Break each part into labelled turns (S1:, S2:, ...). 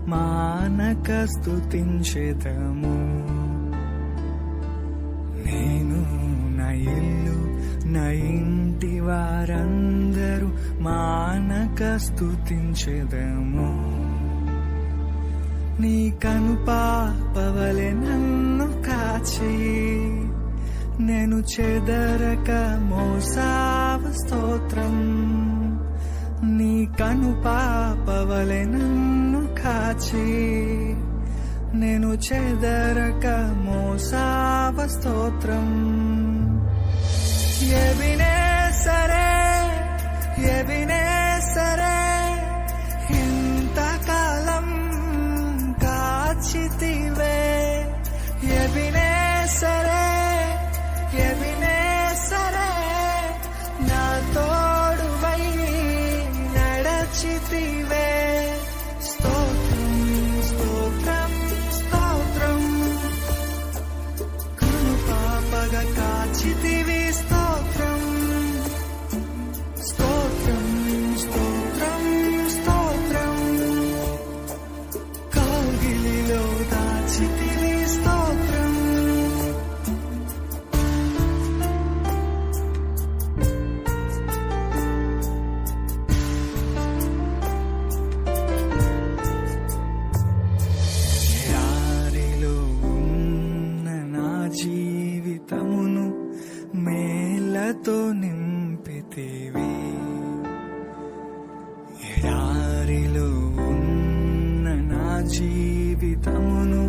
S1: మానక స్తుతించెదము. నేను నా ఇల్లు నా ఇంటి వారందరూ మానక స్తుతించెదము. నీ కనుపాపవలె నన్ను కాచి నేను చెదరక మోసావ స్తోత్రం. నీ కనుపాపవలె నన్ను కాచి నేను చెదరక మోసావ స్తోత్రం. ఎబినేసరే ఎబినేసరే ఇంతకాలం కాచితివే. ఎబినేసరే ఎబినేసరే నా తోడువై నడచితివే. స్తోత్రం స్తోత్రం స్తోత్రం కృపాపగా కాచితివి. స్తోత్రం స్తోత్రం స్తోత్రం స్తోత్రం కౌగిలిలో దాచితివి. స్తోత్రం ఎడారిలో ఉన్న నా జీవితమును మేలతో నింపితివి. ఎడారిలో ఉన్న నా జీవితమును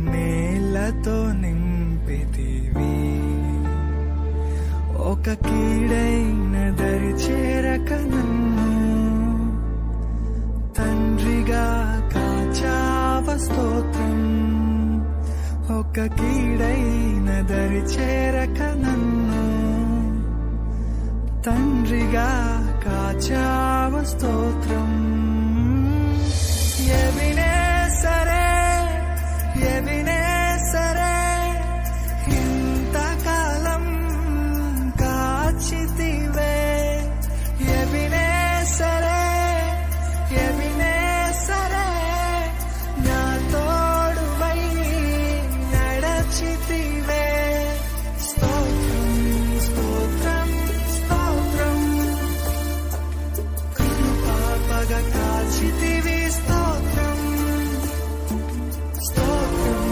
S1: మేలతో నింపితివి. ఒక కీడైన దరి చేరక నన్ను తండ్రిగా కాచావ. స్తోత్రం ఒక కీడైన దరి చేరక నన్ను తండ్రిగా కాచావ. స్తోత్రం ఎబినేసరే ఎబినేసరే ఇంతకాలం కాచితివే. ఎబినేసరే ఎబినేసరే నా తోడువై నడచితివే. స్తోత్రం స్తోత్రం స్తోత్రం కృపాపగా కాచితివి. స్తోత్రం స్తోత్రం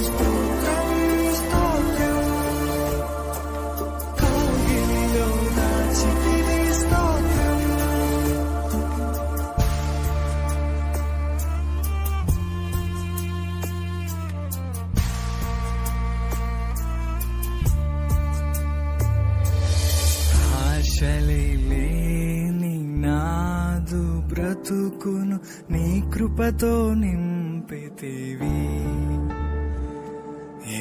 S1: స్తోత్రం స్తోత్రం కౌగిలిలో దాచితివి. స్తోత్రం ఆశలే లేని నాదు బ్రతుకును నీ కృపతో నింపితివి.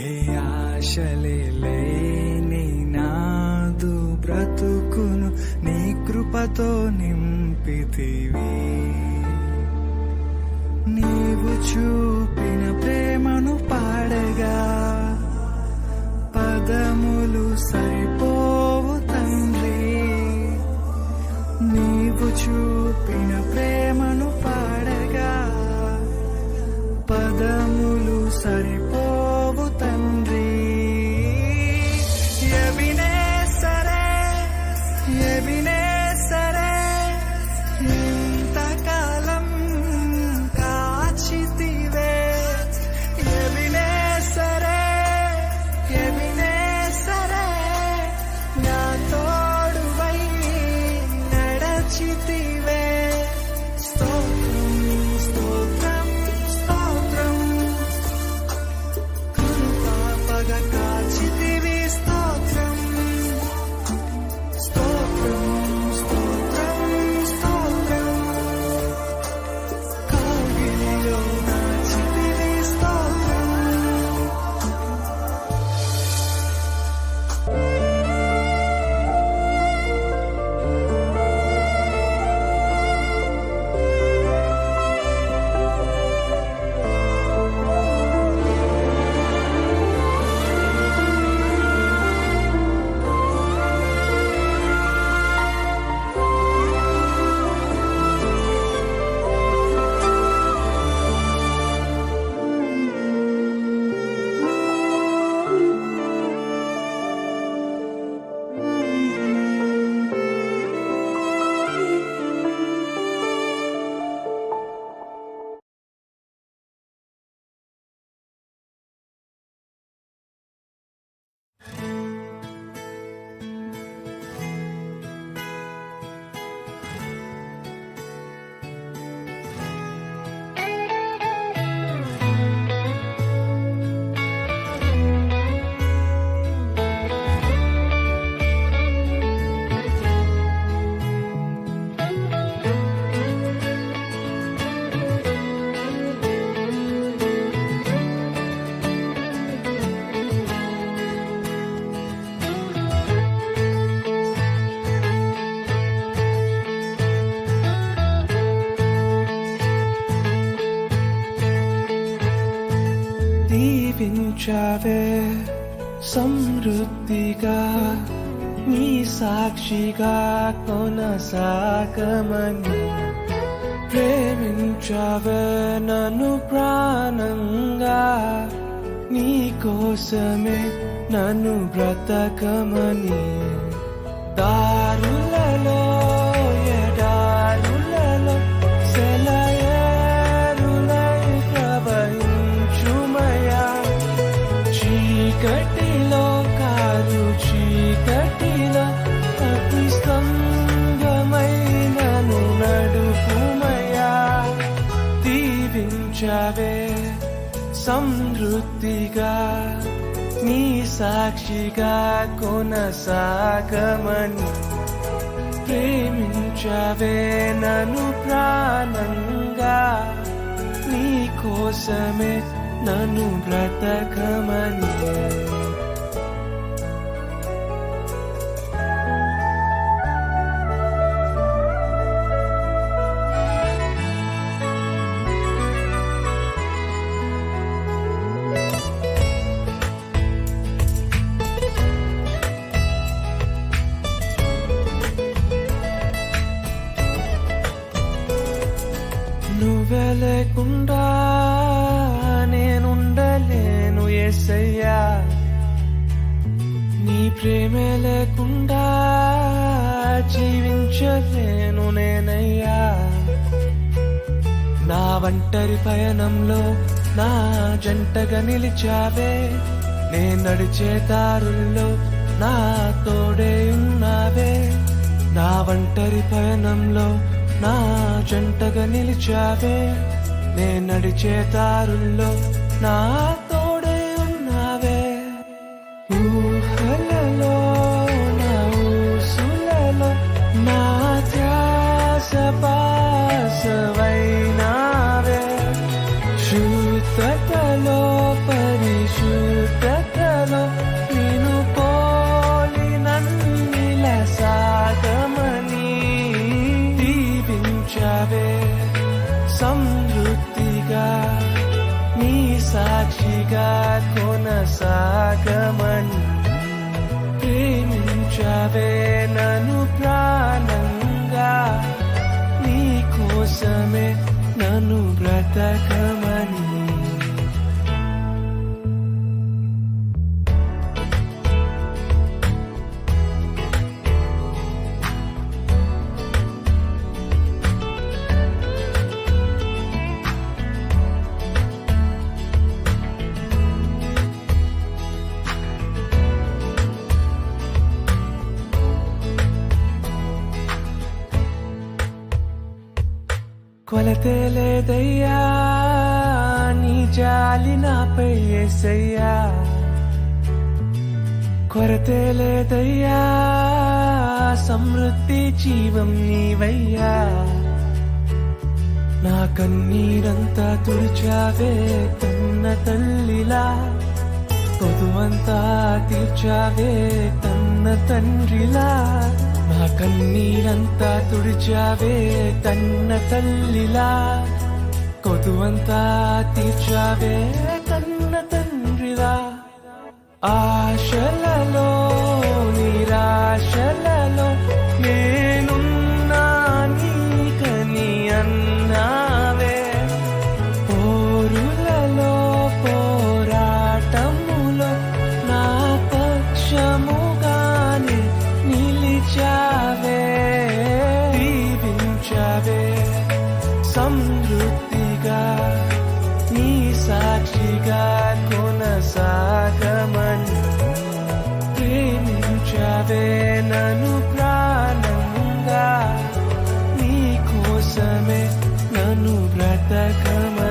S1: ఏ ఆశలే లేని నాదు బ్రతుకును నీ కృపతో నింపితివి. నీవు చూపిన ప్రేమను పాడగా పదములు సరిపోవు తండ్రి. నీవు చూపిన ప్రేమను పాడగా పదములు సరిపోవు తండ్రి. ఎబినేసరే ఎబినేసరే ఇంతకాలం కాచితివే. ఎబినేసరే ఎబినేసరే నా తోడువై నడచితివే. దీవించావే సమృద్ధిగా నీ సాక్షిగా కొనసాగమని ప్రేమించావే నన్ను ప్రాణంగా నీ కోసమే నన్ను బ్రతకమని దారులలో ఎడారులలో సెలయేరులై ప్రవహించుమయా చీకటిలో కారు చీకటిలో అతి స్తంభమై నన్ను నడుపుమయా దీవించావే సమృద్ధిగా నీ సాక్షిగా కొనసాగమని ప్రేమించావే నన్ను ప్రాణంగా నీ కోసమే నన్ను బ్రతకమని నువ్వే లేకుండా నేనుండలేను యేసయ్యా నీ ప్రేమే లేకుండా జీవించలేను నేనయ్యా నా ఒంటరి పయనంలో నా జంటగా నిలిచావే నే నడిచే దారుల్లో నా తోడే ఉన్నావే నా ఒంటరి పయనంలో నా జంటగా నిలిచావే నే నడిచే దారుల్లో నా తోడే ఉన్నావే ఊహలలో నా ఊసులలో నా ధ్యాస బాసవైనావే శుద్ధతలో పరిశుద్ధతలో నిన్ను పోలి నన్నిల సాగమని దీవించావే సమృద్ధిగా నీ సాక్షిగా కొనసాగమని ప్రేమించావే నన్ను ప్రాణంగా నీ కోసమే నన్ను బ్రతకమని కొలతే లేదయ్యా నీ జాలి నాపై యేసయ్యా కొరతే లేదయ్యా సమృద్ధి జీవం నీవయ్యా నా కన్నీరంతా తుడిచావే కన్న తల్లిలా పొదువంతా తీర్చావే కన్న తండ్రిలా నా కన్నీరంతా తుడిచావే కన్న తల్లిలా కొదువంతా తీర్చావే కన్న తండ్రిలా ఆశలలో నిరాశలలో నేనున్నా నీకని అన్నావే పోరులలో పోరాటములో నా పక్షముగానే నిలిచావే దీవించావే సమృద్ధిగా నీ సాక్షిగా కొనసాగమని ప్రేమించావే నన్ను ప్రాణంగా నీ కోసమే నన్ను బ్రతకమని